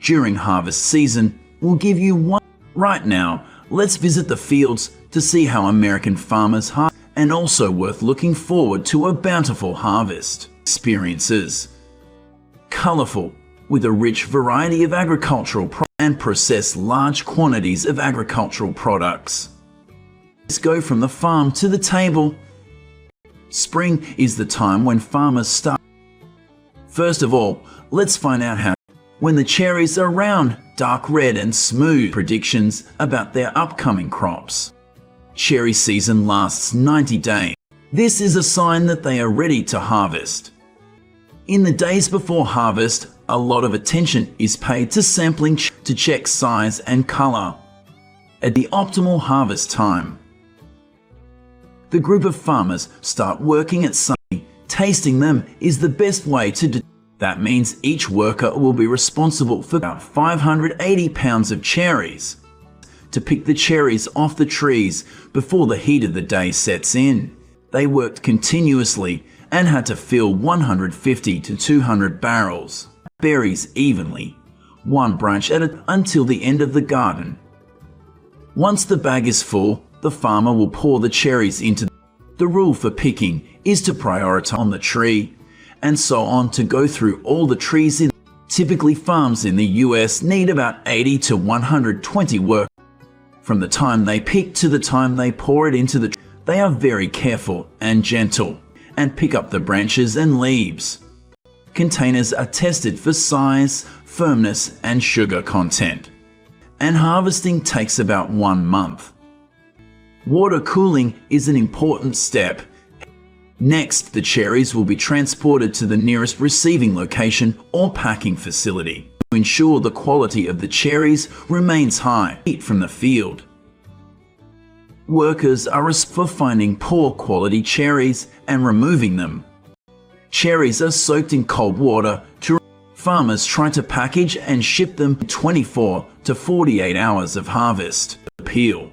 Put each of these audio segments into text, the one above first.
during harvest season will give you one. Right now, let's visit the fields to see how American farmers harvest, and also worth looking forward to a bountiful harvest. Experiences. Colorful, with a rich variety of agricultural products and process large quantities of agricultural products. Let's go from the farm to the table. Spring is the time when farmers start. First of all, let's find out how when the cherries are round, dark red and smooth. Predictions about their upcoming crops. Cherry season lasts 90 days. This is a sign that they are ready to harvest. In the days before harvest, a lot of attention is paid to sampling to check size and color. At the optimal harvest time, the group of farmers start working at Sunday. Tasting them is the best way to do. That means each worker will be responsible for about 580 pounds of cherries. To pick the cherries off the trees before the heat of the day sets in, they worked continuously and had to fill 150 to 200 barrels. Berries evenly, one branch at a time until the end of the garden. Once the bag is full, the farmer will pour the cherries into. The rule for picking is to prioritize on the tree, and so on to go through all the trees in. Typically, farms in the US need about 80 to 120 workers. From the time they pick to the time they pour it into the tree, they are very careful and gentle and pick up the branches and leaves. Containers are tested for size, firmness, and sugar content. And harvesting takes about 1 month. Water cooling is an important step. Next, the cherries will be transported to the nearest receiving location or packing facility to ensure the quality of the cherries remains high. Heat from the field. Workers are responsible for finding poor quality cherries and removing them. Cherries are soaked in cold water. Farmers try to package and ship them in 24 to 48 hours of harvest. Peel.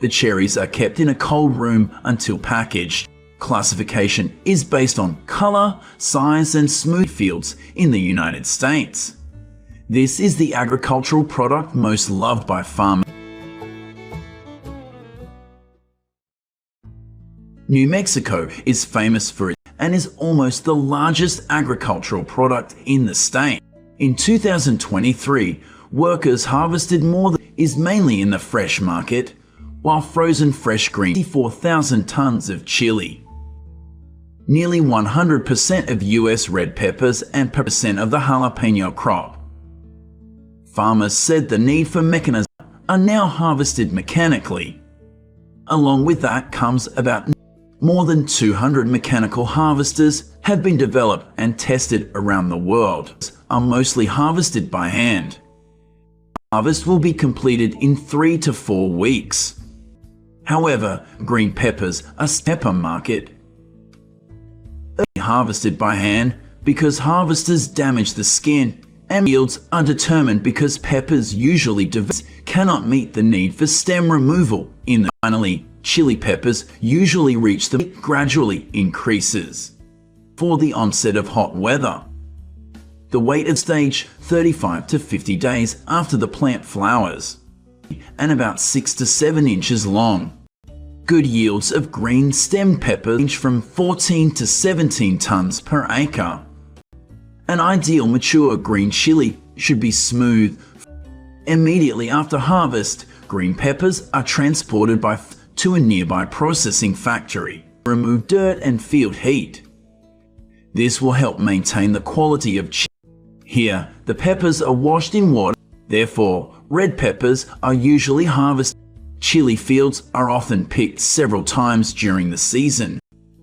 The cherries are kept in a cold room until packaged. Classification is based on color, size, and smooth fields in the United States. This is the agricultural product most loved by farmers. New Mexico is famous for it and is almost the largest agricultural product in the state. In 2023, workers harvested more than is mainly in the fresh market, while frozen fresh green 54,000 tons of chili. Nearly 100% of US red peppers and percent of the jalapeno crop. Farmers said the need for mechanisms are now harvested mechanically. Along with that comes about more than 200 mechanical harvesters have been developed and tested around the world, are mostly harvested by hand. Harvest will be completed in 3 to 4 weeks. However, green peppers are pepper market harvested by hand because harvesters damage the skin, and yields are determined because peppers usually cannot meet the need for stem removal. Finally, chili peppers usually reach the peak gradually increases for the onset of hot weather. The wait at stage 35 to 50 days after the plant flowers, and about 6 to 7 inches long. Good yields of green stem peppers range from 14 to 17 tons per acre. An ideal mature green chili should be smooth. Immediately after harvest, green peppers are transported to a nearby processing factory to remove dirt and field heat. This will help maintain the quality of chili. Here, the peppers are washed in water. Therefore, red peppers are usually harvested. Chili fields are often picked several times during the season.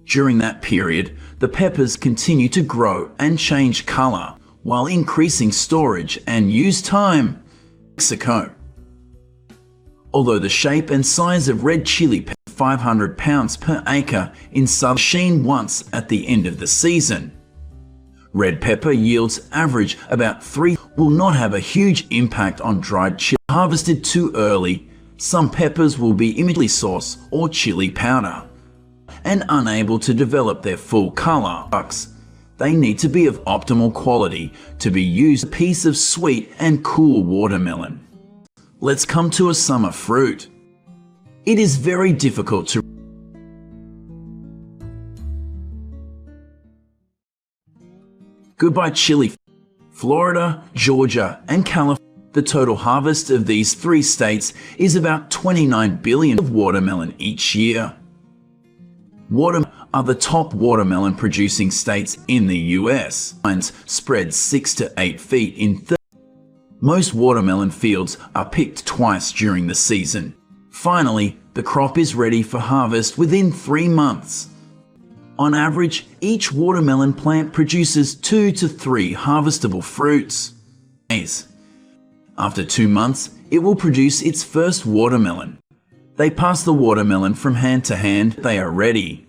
During that period, the peppers continue to grow and change color while increasing storage and use time. Mexico. Although the shape and size of red chili peppers 500 pounds per acre in southern machine once at the end of the season. Red pepper yields average about 3 will not have a huge impact on dried chili. Harvested too early, some peppers will be immediately sauce or chili powder and unable to develop their full color. They need to be of optimal quality to be used as a piece of sweet and cool watermelon. Let's come to a summer fruit. It is very difficult to Goodbye Chile, Florida, Georgia, and California. The total harvest of these three states is about 29 billion of watermelon each year. Watermelon are the top watermelon producing states in the US. Lines spread 6 to 8 feet in 30. Most watermelon fields are picked twice during the season. Finally, the crop is ready for harvest within 3 months. On average, each watermelon plant produces 2 to 3 harvestable fruits. After 2 months, it will produce its first watermelon. They pass the watermelon from hand to hand. They are ready.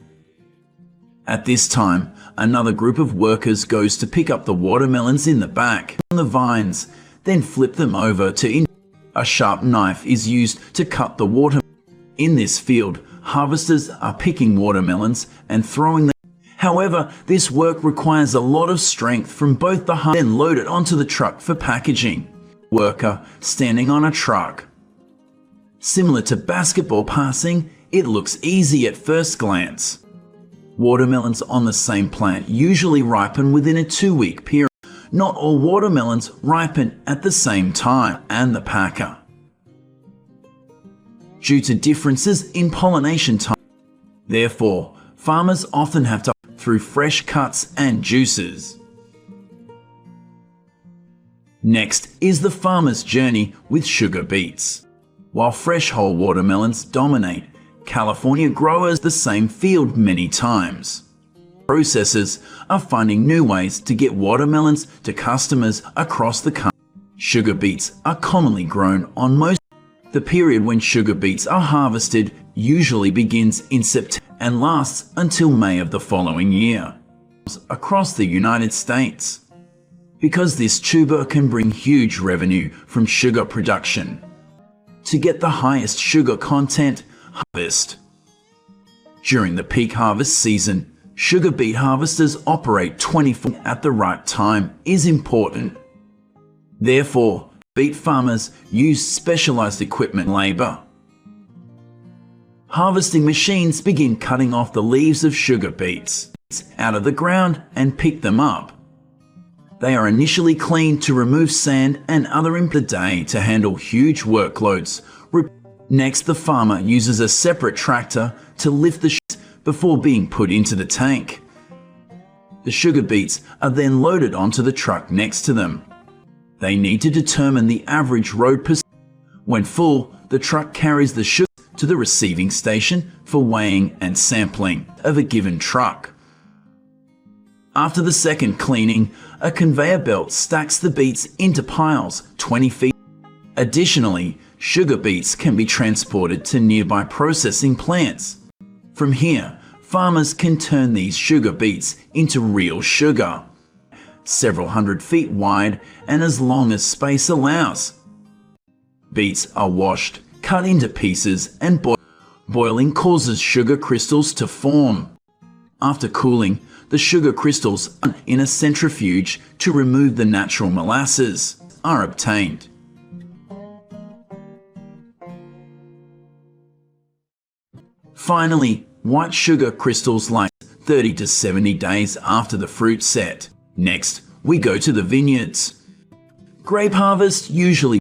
At this time, another group of workers goes to pick up the watermelons in the back on the vines, then flip them over to a sharp knife is used to cut the watermelon. In this field, harvesters are picking watermelons and throwing them. However, this work requires a lot of strength from both the harvester and load it onto the truck for packaging. Worker standing on a truck. Similar to basketball passing, it looks easy at first glance. Watermelons on the same plant usually ripen within a 2-week period. Not all watermelons ripen at the same time, and the packer. Due to differences in pollination time, therefore, farmers often have to through fresh cuts and juices. Next is the farmer's journey with sugar beets. While fresh whole watermelons dominate, California growers the same field many times. Processors are finding new ways to get watermelons to customers across the country. Sugar beets are commonly grown on most. The period when sugar beets are harvested usually begins in September and lasts until May of the following year. Across the United States. Because this tuber can bring huge revenue from sugar production. To get the highest sugar content, harvest. During the peak harvest season, sugar beet harvesters operate 24 at the right time is important. Therefore, beet farmers use specialized equipment and labor. Harvesting machines begin cutting off the leaves of sugar beets out of the ground and pick them up. They are initially cleaned to remove sand and other impurities per day to handle huge workloads. Next, the farmer uses a separate tractor to lift the shoots before being put into the tank. The sugar beets are then loaded onto the truck next to them. They need to determine the average road percentage. When full, the truck carries the sugar to the receiving station for weighing and sampling of a given truck. After the second cleaning, a conveyor belt stacks the beets into piles 20 feet. Additionally, sugar beets can be transported to nearby processing plants. From here, farmers can turn these sugar beets into real sugar, several hundred feet wide and as long as space allows. Beets are washed, cut into pieces and boiled. Boiling causes sugar crystals to form. After cooling, the sugar crystals in a centrifuge to remove the natural molasses are obtained. Finally, white sugar crystals lie 30 to 70 days after the fruit set. Next, we go to the vineyards. Grape harvest usually.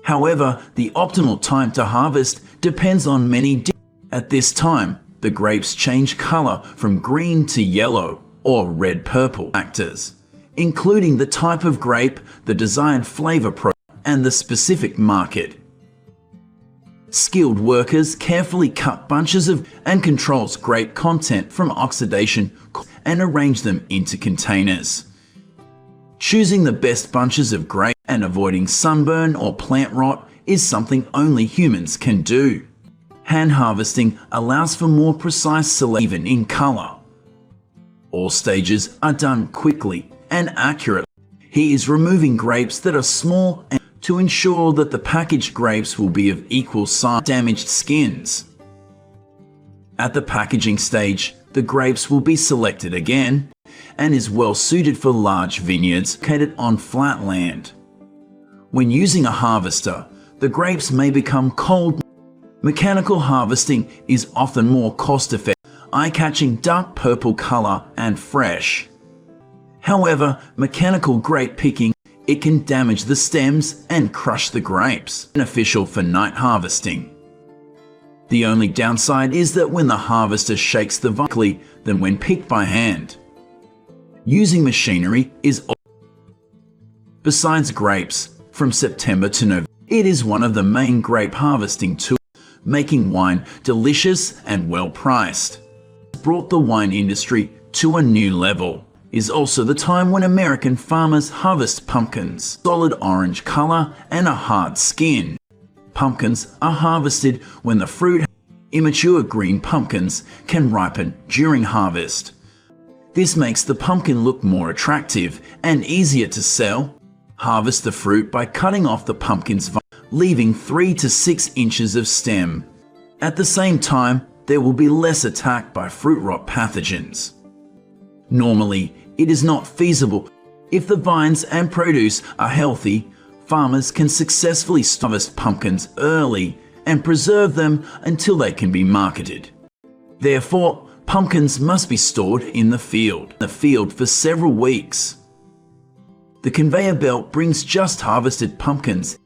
However, the optimal time to harvest depends on many. At this time, the grapes change color from green to yellow or red-purple factors, including the type of grape, the desired flavor profile, and the specific market. Skilled workers carefully cut bunches of and controls grape content from oxidation and arrange them into containers. Choosing the best bunches of grape and avoiding sunburn or plant rot is something only humans can do. Hand harvesting allows for more precise selection even in color. All stages are done quickly and accurately. He is removing grapes that are small and to ensure that the packaged grapes will be of equal size. Damaged skins. At the packaging stage, the grapes will be selected again and is well suited for large vineyards located on flat land. When using a harvester, the grapes may become cold. Mechanical harvesting is often more cost-effective, eye-catching dark purple color and fresh. However, mechanical grape picking, it can damage the stems and crush the grapes, beneficial for night harvesting. The only downside is that when the harvester shakes the vine quickly than when picked by hand. Using machinery is besides grapes, from September to November, it is one of the main grape harvesting tools, making wine delicious and well priced. Brought the wine industry to a new level. Is also the time when American farmers harvest pumpkins, solid orange color and a hard skin. Pumpkins are harvested when the fruit, immature green pumpkins, can ripen during harvest. This makes the pumpkin look more attractive and easier to sell. Harvest the fruit by cutting off the pumpkin's vine, leaving 3 to 6 inches of stem. At the same time, there will be less attack by fruit rot pathogens. Normally, it is not feasible. If the vines and produce are healthy, farmers can successfully harvest pumpkins early and preserve them until they can be marketed. Therefore, pumpkins must be stored in the field for several weeks. The conveyor belt brings just harvested pumpkins.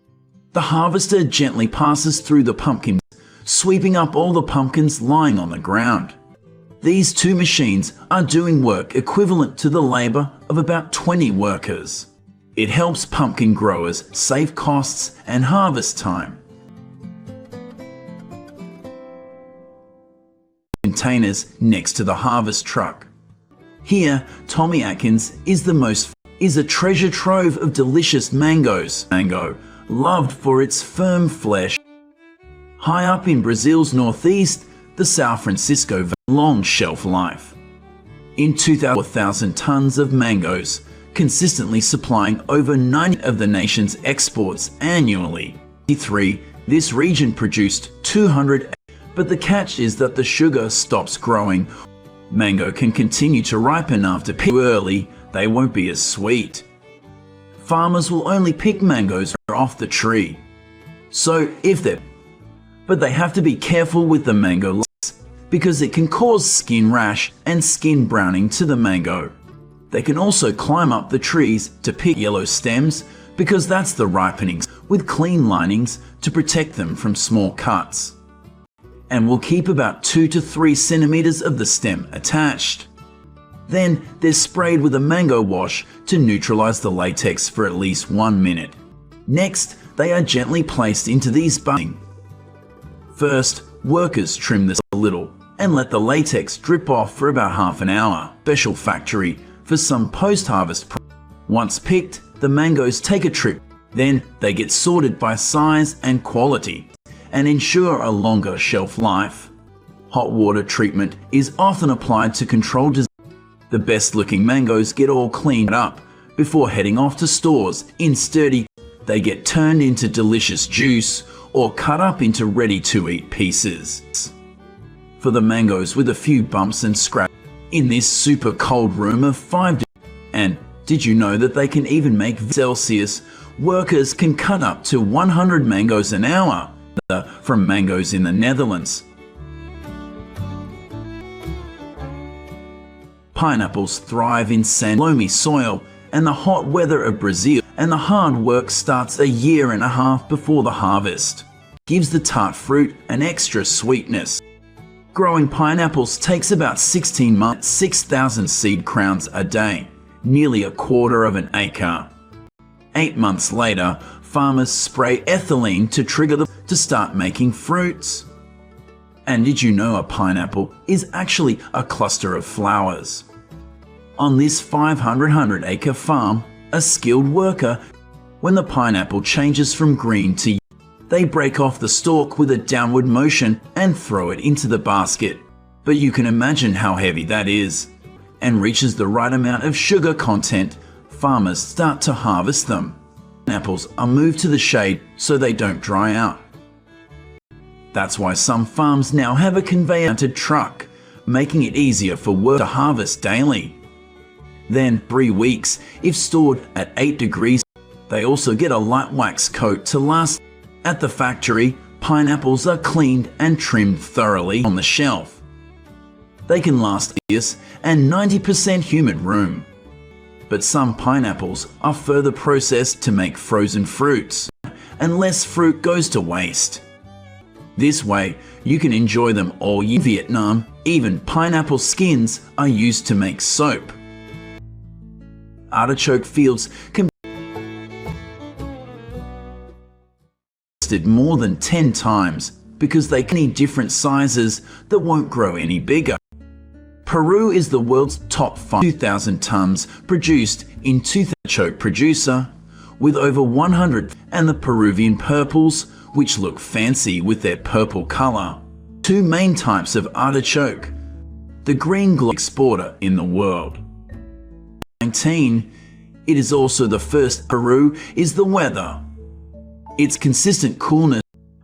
The harvester gently passes through the pumpkin, sweeping up all the pumpkins lying on the ground. These two machines are doing work equivalent to the labor of about 20 workers. It helps pumpkin growers save costs and harvest time. Containers next to the harvest truck. Here, Tommy Atkins is a treasure trove of delicious mangoes. Mango, loved for its firm flesh. High up in Brazil's northeast, the São Francisco Valley, long shelf life. In 4,000 tons of mangoes, consistently supplying over 90% of the nation's exports annually. This region produced 200, but the catch is that the sugar stops growing. Mango can continue to ripen after picking too early, they won't be as sweet. Farmers will only pick mangoes off the tree. But they have to be careful with the mango loss, because it can cause skin rash and skin browning to the mango. They can also climb up the trees to pick yellow stems, because that's the ripening, with clean linings to protect them from small cuts. And will keep about 2 to 3 centimeters of the stem attached. Then they're sprayed with a mango wash to neutralize the latex for at least 1 minute. Next, they are gently placed into these buckets. First, workers trim this a little and let the latex drip off for about half an hour. Special factory for some post-harvest products. Once picked, the mangoes take a trip. Then they get sorted by size and quality and ensure a longer shelf life. Hot water treatment is often applied to control disease. The best looking mangoes get all cleaned up before heading off to stores in sturdy. They get turned into delicious juice or cut up into ready-to-eat pieces. For the mangoes with a few bumps and scratches in this super cold room of 5 degrees. And did you know that they can even make Celsius? Workers can cut up to 100 mangoes an hour from mangoes in the Netherlands. Pineapples thrive in sandy, loamy soil and the hot weather of Brazil, and the hard work starts a year and a half before the harvest. Gives the tart fruit an extra sweetness. Growing pineapples takes about 16 months, 6,000 seed crowns a day, nearly a quarter of an acre. 8 months later, farmers spray ethylene to trigger them to start making fruits. And did you know a pineapple is actually a cluster of flowers? On this 500-acre farm, a skilled worker, when the pineapple changes from green to yellow, they break off the stalk with a downward motion and throw it into the basket. But you can imagine how heavy that is. And reaches the right amount of sugar content, farmers start to harvest them. Pineapples are moved to the shade so they don't dry out. That's why some farms now have a conveyor-mounted truck, making it easier for workers to harvest daily. then 3 weeks if stored at 8 degrees. They also get a light wax coat to last. At the factory, pineapples are cleaned and trimmed thoroughly on the shelf. They can last years and 90% humid room. But some pineapples are further processed to make frozen fruits, and less fruit goes to waste. This way, you can enjoy them all year. In Vietnam, even pineapple skins are used to make soap. Artichoke fields can be harvested more than 10 times because they can need different sizes that won't grow any bigger. Peru is the world's top 2,000 tons produced in 2000 artichoke producer, with over 100, and the Peruvian purples, which look fancy with their purple color. 2 main types of artichoke. The green globe exporter in the world. 19. It is also the first. Peru is the weather. Its consistent coolness.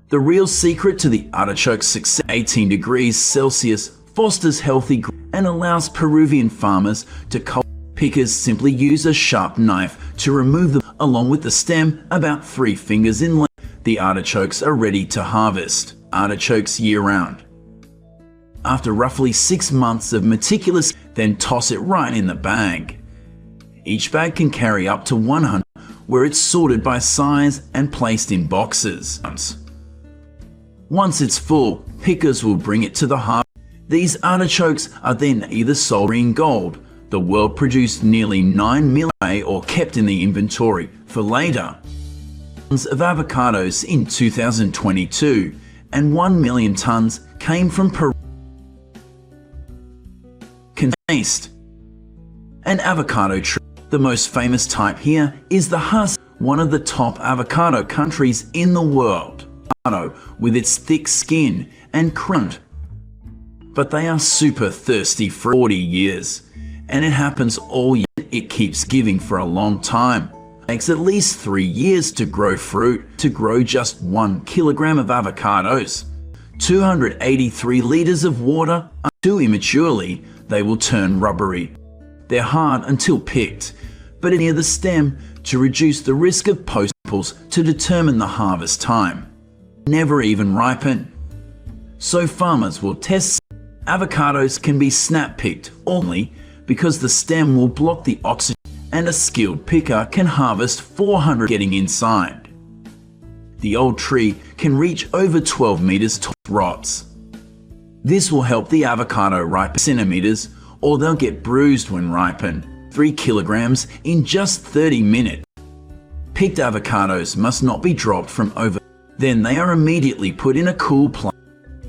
The real secret to the artichoke's success. 18 degrees Celsius fosters healthy and allows Peruvian farmers to cultivate. Pickers simply use a sharp knife to remove them, along with the stem about 3 fingers in length. The artichokes are ready to harvest. Artichokes year-round. After roughly 6 months of meticulous, then toss it right in the bag. Each bag can carry up to 100, where it's sorted by size and placed in boxes. Once it's full, pickers will bring it to the harvest. These artichokes are then either sold in gold. The world produced nearly 9 million or kept in the inventory for later. Tons of avocados in 2022, and 1 million tons came from Peru. Taste. An avocado tree. The most famous type here is the Hus, one of the top avocado countries in the world. Avocado with its thick skin and crunch. But they are super thirsty for 40 years. And it happens all year. It keeps giving for a long time. It takes at least 3 years to grow fruit. To grow just 1 kilogram of avocados, 283 liters of water. Too immaturely, they will turn rubbery. They're hard until picked, but near the stem to reduce the risk of post-apples to determine the harvest time. Never even ripen. So farmers will test. Avocados can be snap-picked only because the stem will block the oxygen, and a skilled picker can harvest 400 getting inside. The old tree can reach over 12 meters tall. Rots. This will help the avocado ripen centimeters, or they'll get bruised when ripened. 3 kilograms in just 30 minutes. Picked avocados must not be dropped from over. Then they are immediately put in a cool place.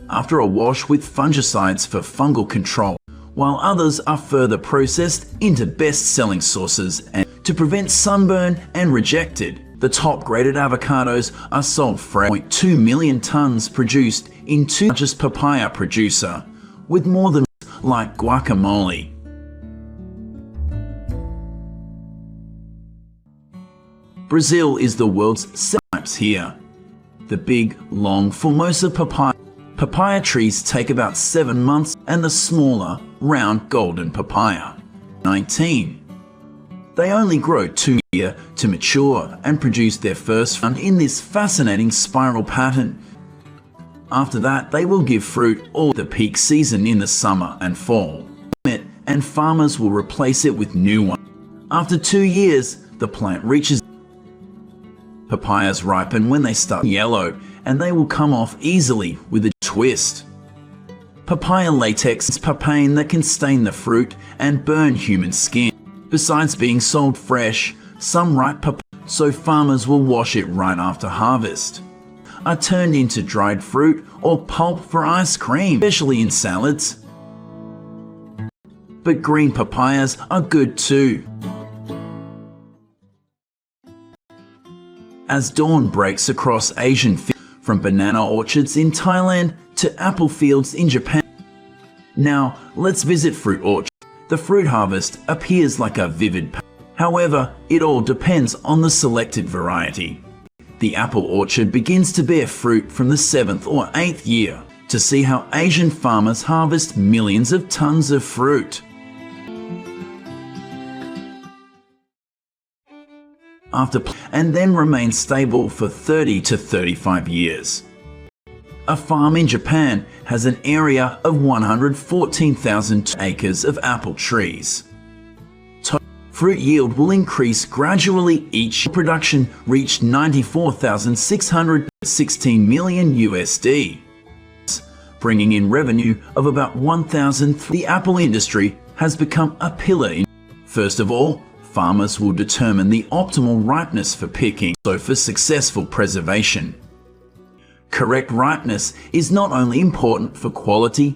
After a wash with fungicides for fungal control, while others are further processed into best-selling sauces and to prevent sunburn and rejected. The top-graded avocados are sold fresh. 2 million tons produced in 2 largest papaya producer, with more than like guacamole. Brazil is the world's types here. The big, long Formosa papaya. Papaya trees take about 7 months, and the smaller, round golden papaya. 19. They only grow 2 years to mature and produce their first fruit in this fascinating spiral pattern. After that, they will give fruit all the peak season in the summer and fall, and farmers will replace it with new ones. After 2 years, the plant reaches. Papayas ripen when they start yellow, and they will come off easily with a twist. Papaya latex is papain that can stain the fruit and burn human skin. Besides being sold fresh, some ripe papaya, so farmers will wash it right after harvest, are turned into dried fruit or pulp for ice cream, especially in salads. But green papayas are good too. As dawn breaks across Asian fields, from banana orchards in Thailand to apple fields in Japan. Now, let's visit fruit orchards. The fruit harvest appears like a vivid pattern. However, it all depends on the selected variety. The apple orchard begins to bear fruit from the 7th or 8th year. To see how Asian farmers harvest millions of tons of fruit. and then remain stable for 30 to 35 years. A farm in Japan has an area of 114,000 acres of apple trees. Fruit yield will increase gradually each year. Production reached 94,616 million USD, bringing in revenue of about 1,000. The apple industry has become a pillar in. First of all, farmers will determine the optimal ripeness for picking, so for successful preservation. Correct ripeness is not only important for quality,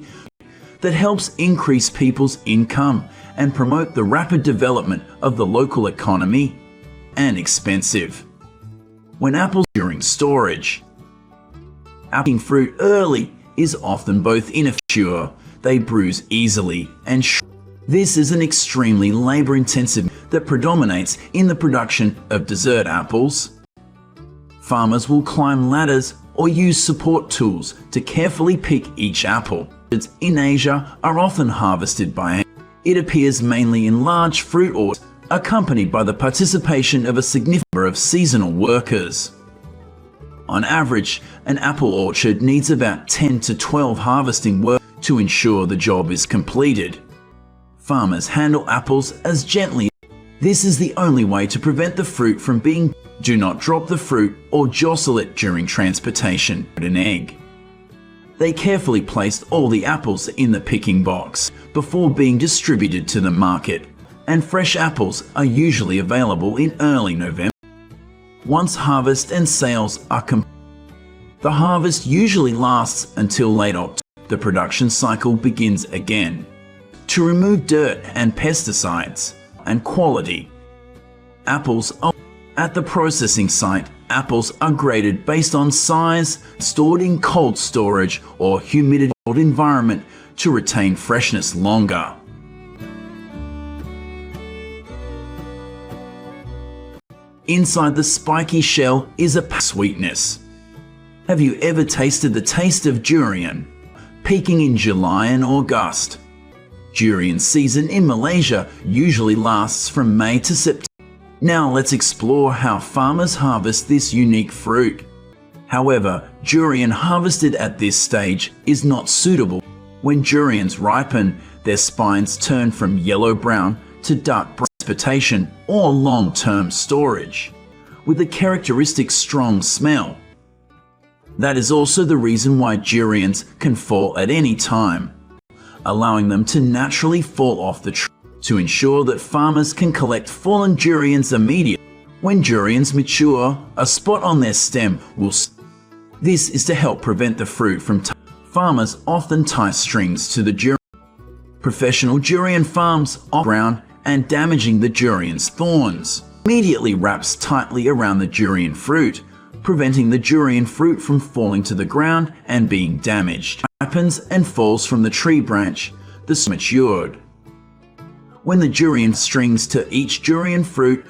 that helps increase people's income and promote the rapid development of the local economy, and expensive. When apples during storage, picking fruit early is often both inefficient, they bruise easily and this is an extremely labor-intensive that predominates in the production of dessert apples. Farmers will climb ladders or use support tools to carefully pick each apple. In Asia are often harvested by hand. It appears mainly in large fruit orchards, accompanied by the participation of a significant number of seasonal workers. On average, an apple orchard needs about 10 to 12 harvesting workers to ensure the job is completed. Farmers handle apples as gently. This is the only way to prevent the fruit from being. Do not drop the fruit or jostle it during transportation. An egg. They carefully placed all the apples in the picking box before being distributed to the market, and fresh apples are usually available in early November. Once harvest and sales are complete, the harvest usually lasts until late October. The production cycle begins again. To remove dirt and pesticides and quality, apples are at the processing site. Apples are graded based on size, stored in cold storage or humidity environment to retain freshness longer. Inside the spiky shell is a sweetness. Have you ever tasted the taste of durian? Peaking in July and August. Durian season in Malaysia usually lasts from May to September. Now let's explore how farmers harvest this unique fruit. However, durian harvested at this stage is not suitable. When durians ripen, their spines turn from yellow-brown to dark brown. Transportation or long-term storage, with a characteristic strong smell. That is also the reason why durians can fall at any time, allowing them to naturally fall off the tree. To ensure that farmers can collect fallen durians immediately. When durians mature, a spot on their stem will. This is to help prevent the fruit from. Farmers often tie strings to the durian. Professional durian farms ground and damaging the durian's thorns. Immediately wraps tightly around the durian fruit, preventing the durian fruit from falling to the ground and being damaged. Ripens and falls from the tree branch. The matured. When the durian strings to each durian fruit,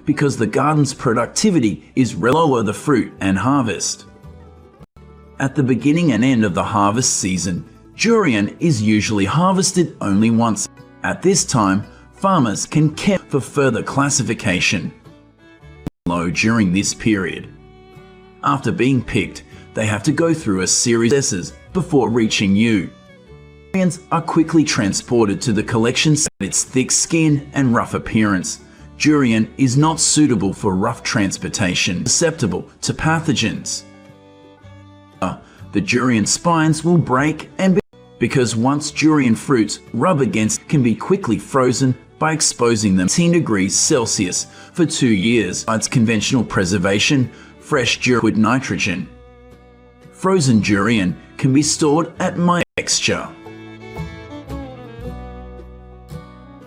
because the garden's productivity is lower the fruit and harvest. At the beginning and end of the harvest season, durian is usually harvested only once. At this time, farmers can care for further classification. Low during this period. After being picked, they have to go through a series of processes before reaching you. Durians are quickly transported to the collection site. Its thick skin and rough appearance. Durian is not suitable for rough transportation, susceptible to pathogens. The durian spines will break and because once durian fruits rub against can be quickly frozen by exposing them 10 degrees Celsius for 2 years. Besides conventional preservation, fresh durian with nitrogen. Frozen durian can be stored at texture.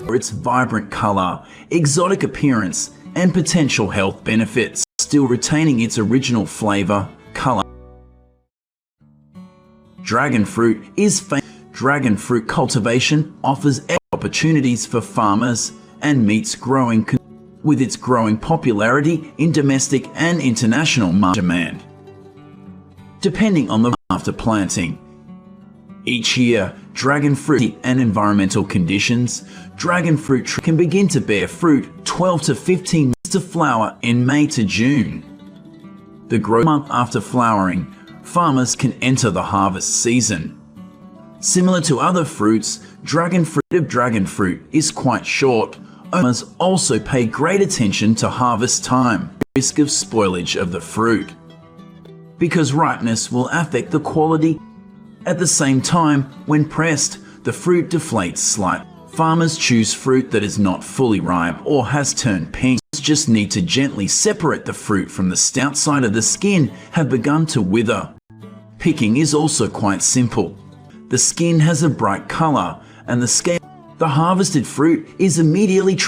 For its vibrant color, exotic appearance, and potential health benefits, still retaining its original flavor, color. Dragon fruit is famous. Dragon fruit cultivation offers opportunities for farmers and meets growing with its growing popularity in domestic and international demand. Depending on the after planting. Each year, dragon fruit and environmental conditions, dragon fruit can begin to bear fruit 12 to 15 months to flower in May to June. The growth month after flowering, farmers can enter the harvest season. Similar to other fruits, dragon fruit is quite short. Farmers also pay great attention to harvest time, risk of spoilage of the fruit, because ripeness will affect the quality. At the same time, when pressed, the fruit deflates slightly. Farmers choose fruit that is not fully ripe or has turned pink. Just need to gently separate the fruit from the stout side of the skin have begun to wither. Picking is also quite simple. The skin has a bright color and the scale. The harvested fruit is immediately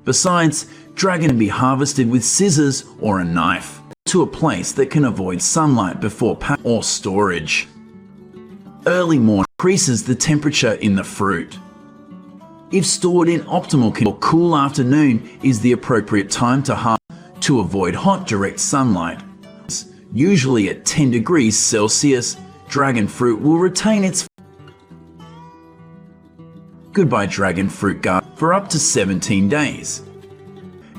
Besides, dragon can be harvested with scissors or a knife to a place that can avoid sunlight before pack or storage. Early morning increases the temperature in the fruit. If stored in optimal conditions, or cool afternoon is the appropriate time to harvest to avoid hot direct sunlight. Usually at 10 degrees Celsius, dragon fruit will retain its goodbye dragon fruit garden for up to 17 days.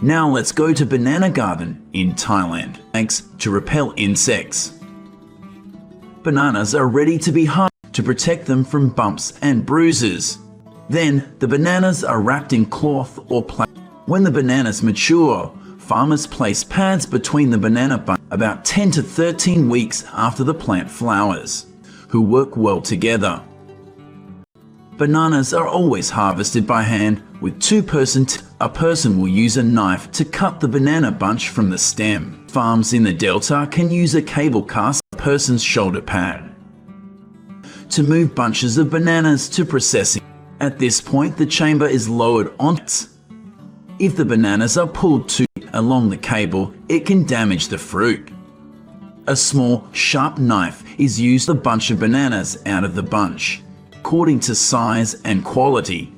Now let's go to banana garden in Thailand. Thanks to repel insects. Bananas are ready to be harvested to protect them from bumps and bruises. Then the bananas are wrapped in cloth or plastic. When the bananas mature, farmers place pads between the banana bunches about 10 to 13 weeks after the plant flowers, who work well together. Bananas are always harvested by hand with a person will use a knife to cut the banana bunch from the stem. Farms in the delta can use a cable cast a person's shoulder pad to move bunches of bananas to processing. At this point, the chamber is lowered on it. If the bananas are pulled too along the cable, it can damage the fruit. A small, sharp knife is used to pull a bunch of bananas out of the bunch, according to size and quality.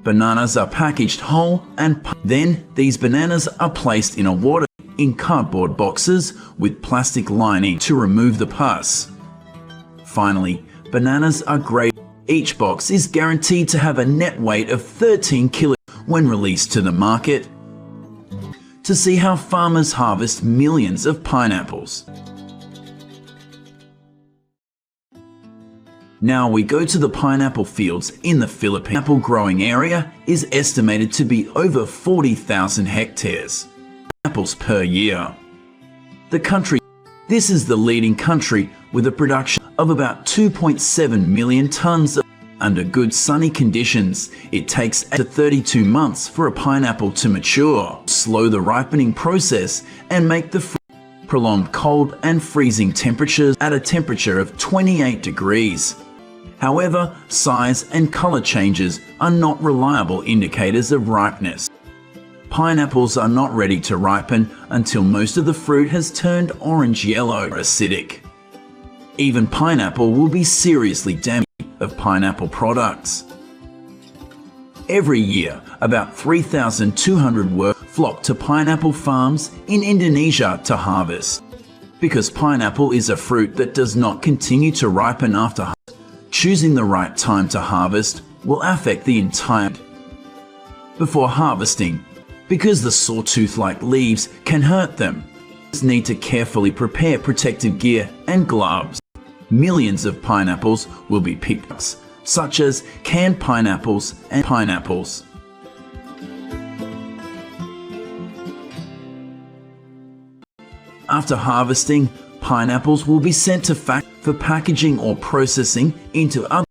Bananas are packaged whole and then these bananas are placed in cardboard boxes with plastic lining to remove the pus. Finally, bananas are graded. Each box is guaranteed to have a net weight of 13 kilos when released to the market. To see how farmers harvest millions of pineapples. Now we go to the pineapple fields in the Philippines. The apple growing area is estimated to be over 40,000 hectares. Apples per year. This is the leading country with a production of about 2.7 million tons. Under good sunny conditions, it takes 8 to 32 months for a pineapple to mature, slow the ripening process, and make the fruit. Prolonged cold and freezing temperatures at a temperature of 28 degrees. However, size and color changes are not reliable indicators of ripeness. Pineapples are not ready to ripen until most of the fruit has turned orange-yellow or acidic. Even pineapple will be seriously damaged of pineapple products. Every year, about 3,200 workers flock to pineapple farms in Indonesia to harvest. Because pineapple is a fruit that does not continue to ripen after harvest, choosing the right time to harvest will affect the entire. Before harvesting, because the sawtooth-like leaves can hurt them, need to carefully prepare protective gear and gloves. Millions of pineapples will be picked, such as canned pineapples and pineapples. After harvesting, pineapples will be sent to factories for packaging or processing into other